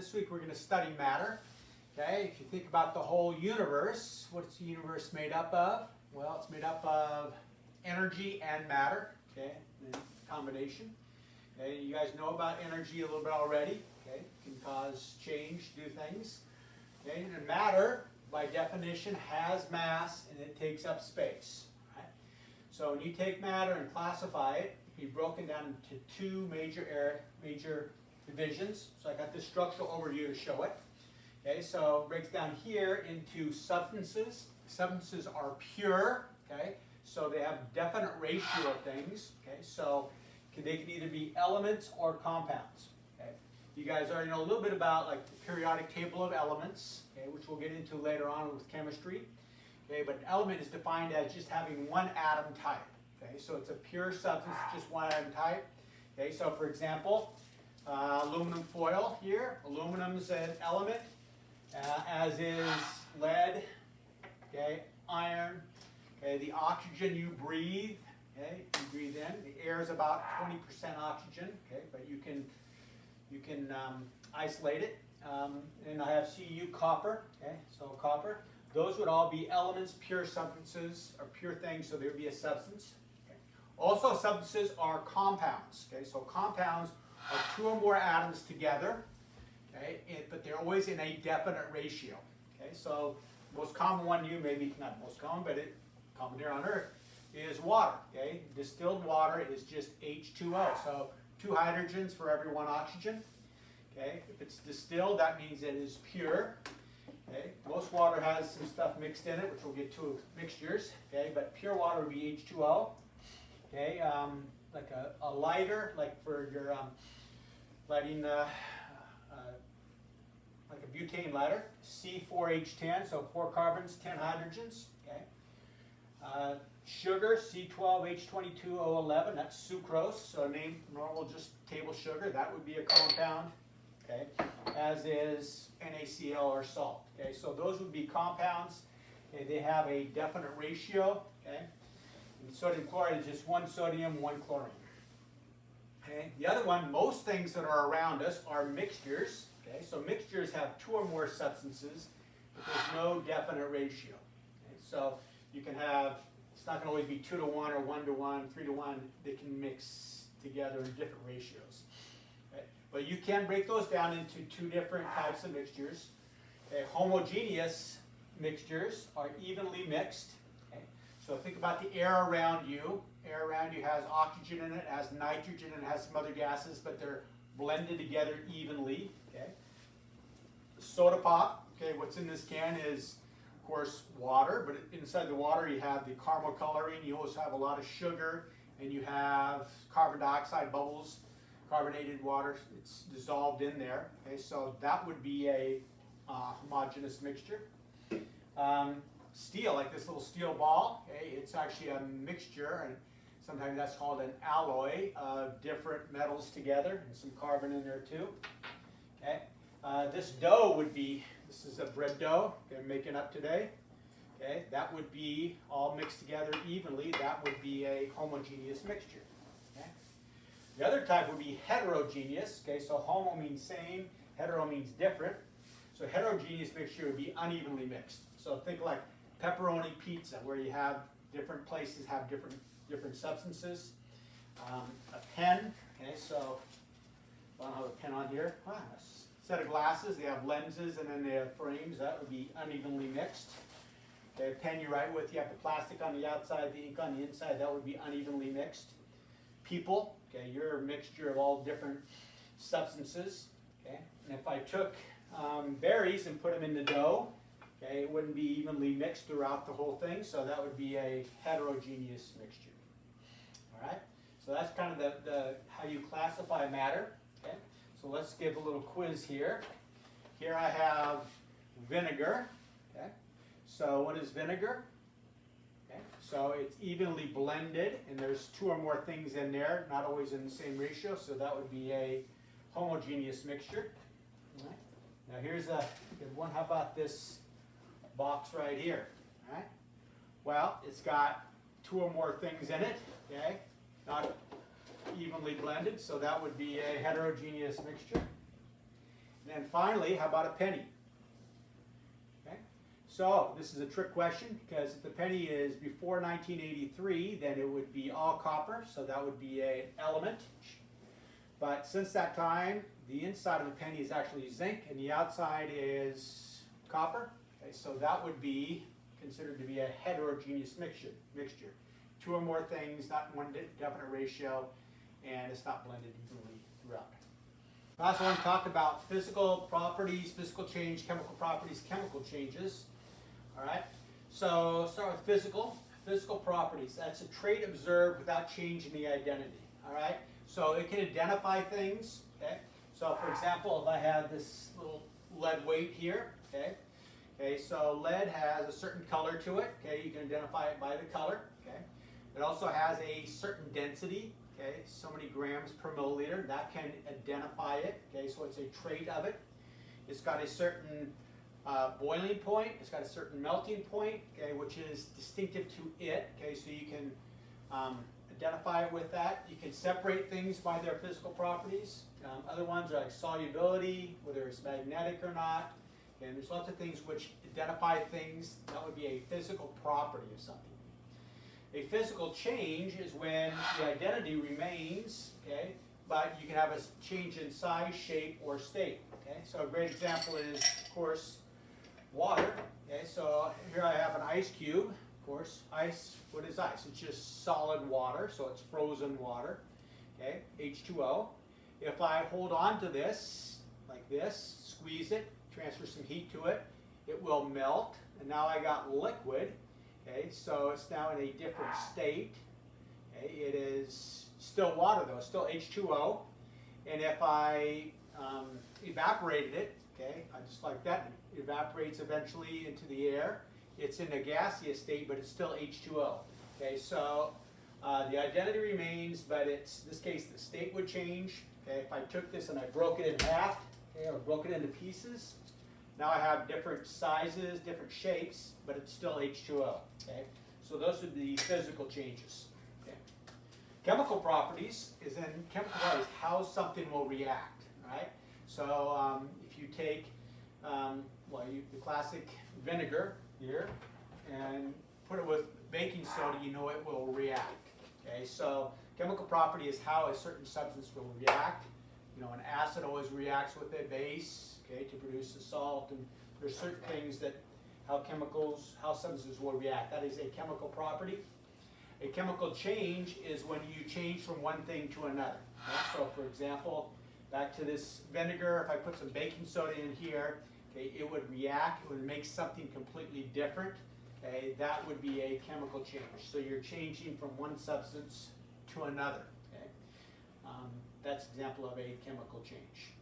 This week we're going to study matter. Okay, if you think about the whole universe, what's the universe made up of? Well, it's made up of energy and matter, okay, in combination. Okay, you guys know about energy a little bit already. Okay, it can cause change, do things. Okay, and matter, by definition, has mass and it takes up space. Right? So when you take matter and classify it, it can be broken down into two major divisions. So I got this structural overview to show it. Okay, so it breaks down here into substances. Substances are pure, okay, so they have definite ratio of things. Okay, so they can either be elements or compounds. Okay, you guys already know a little bit about like the periodic table of elements, okay, which we'll get into later on with chemistry. Okay, but an element is defined as just having one atom type. Okay, so it's a pure substance, just one atom type. Okay, so for example, aluminum foil here. Aluminum is an element, as is lead, okay, iron. Okay, the oxygen you breathe, okay, you breathe in. The air is about 20% oxygen, okay, but you can isolate it. And I have Cu, copper, okay, so copper. Those would all be elements, pure substances, or pure things, so there would be a substance. Okay. Also, substances are compounds, okay, so compounds are two or more atoms together, okay, but they're always in a definite ratio. Okay, so most common one, maybe not most common, but common here on Earth, is water. Okay, distilled water is just H2O, so two hydrogens for every one oxygen. Okay, if it's distilled, that means it is pure. Okay, most water has some stuff mixed in it, which we'll get to mixtures. Okay, but pure water would be H2O. Okay, like a lighter, like for your lighting, like a butane lighter, C4H10, so 4 carbons, 10 hydrogens. Okay, sugar, C12H22O11, that's sucrose, so normal just table sugar, that would be a compound. Okay, as is NaCl or salt. Okay, so those would be compounds. Okay, they have a definite ratio. Okay, and sodium chloride is just one sodium, one chlorine. Okay, the other one, most things that are around us are mixtures. Okay, so mixtures have two or more substances, but there's no definite ratio. Okay, so you can have, it's not going to always be 2 to 1 or 1 to 1, 3 to 1. They can mix together in different ratios. Okay, but you can break those down into two different types of mixtures. Okay, homogeneous mixtures are evenly mixed. Okay, so think about the air around you. Air around you has oxygen in it, has nitrogen, and has some other gases, but they're blended together evenly. Okay. Soda pop. Okay, what's in this can is, of course, water, but inside the water you have the caramel coloring. You also have a lot of sugar, and you have carbon dioxide bubbles, carbonated water. It's dissolved in there. Okay, so that would be a homogeneous mixture. Steel, like this little steel ball, okay, it's actually a mixture, and sometimes that's called an alloy of different metals together, and some carbon in there too. Okay, this dough would be, this is a bread dough they're making up today. Okay, that would be all mixed together evenly. That would be a homogeneous mixture. Okay, the other type would be heterogeneous. Okay, so homo means same, hetero means different. So heterogeneous mixture would be unevenly mixed. So think like pepperoni pizza, where you have different places have different substances. A pen, okay, so I don't have a pen on here. A set of glasses, they have lenses and then they have frames. That would be unevenly mixed. Okay, a pen you write with, you have the plastic on the outside, the ink on the inside. That would be unevenly mixed. People, okay, you're a mixture of all different substances. Okay, and if I took berries and put them in the dough, okay, it wouldn't be evenly mixed throughout the whole thing, so that would be a heterogeneous mixture. All right, so that's kind of the how you classify matter. Okay, so let's give a little quiz here. Here I have vinegar. Okay, so what is vinegar? Okay, so it's evenly blended, and there's two or more things in there, not always in the same ratio, so that would be a homogeneous mixture. All right. Now here's a good one. How about this box right here? All right. Well, it's got two or more things in it. Okay, not evenly blended, so that would be a heterogeneous mixture. And finally, how about a penny? Okay. So this is a trick question, because if the penny is before 1983, then it would be all copper, so that would be an element. But since that time, the inside of the penny is actually zinc and the outside is copper. Okay, so that would be considered to be a heterogeneous mixture. Two or more things, not in one definite ratio, and it's not blended evenly throughout. I also want to talk about physical properties, physical change, chemical properties, chemical changes. All right, so start with physical properties. That's a trait observed without changing the identity. All right, so it can identify things. Okay, so for example, if I have this little lead weight here, okay, so lead has a certain color to it. Okay, you can identify it by the color. Okay, it also has a certain density. Okay, so many grams per milliliter. That can identify it. Okay, so it's a trait of it. It's got a certain boiling point. It's got a certain melting point. Okay, which is distinctive to it. Okay, so you can identify it with that. You can separate things by their physical properties. Other ones are like solubility, whether it's magnetic or not. And there's lots of things which identify things. That would be a physical property of something. A physical change is when the identity remains, okay, but you can have a change in size, shape, or state. Okay, so a great example is, of course, water. Okay, so here I have an ice cube. Of course, ice. What is ice? It's just solid water, so it's frozen water. Okay, H2O. If I hold on to this like this, squeeze it, transfer some heat to it, it will melt, and now I got liquid. Okay, so it's now in a different state. Okay, it is still water though, it's still H2O. And if I evaporated it, okay, just like that, it evaporates eventually into the air. It's in a gaseous state, but it's still H2O. Okay, so the identity remains, but it's, in this case, the state would change. Okay, if I took this and I broke it in half, okay, or broke it into pieces, now I have different sizes, different shapes, but it's still H2O. Okay, so those would be physical changes. Okay. Chemical properties is in chemical properties how something will react. Right. So if you take the classic vinegar here and put it with baking soda, you know it will react. Okay, so chemical property is how a certain substance will react. You know, an acid always reacts with a base, okay, to produce a salt, and there's certain things that how substances will react. That is a chemical property. A chemical change is when you change from one thing to another. Okay? So, for example, back to this vinegar, if I put some baking soda in here, okay, it would react. It would make something completely different. Okay, that would be a chemical change. So you're changing from one substance to another. Okay, that's an example of a chemical change.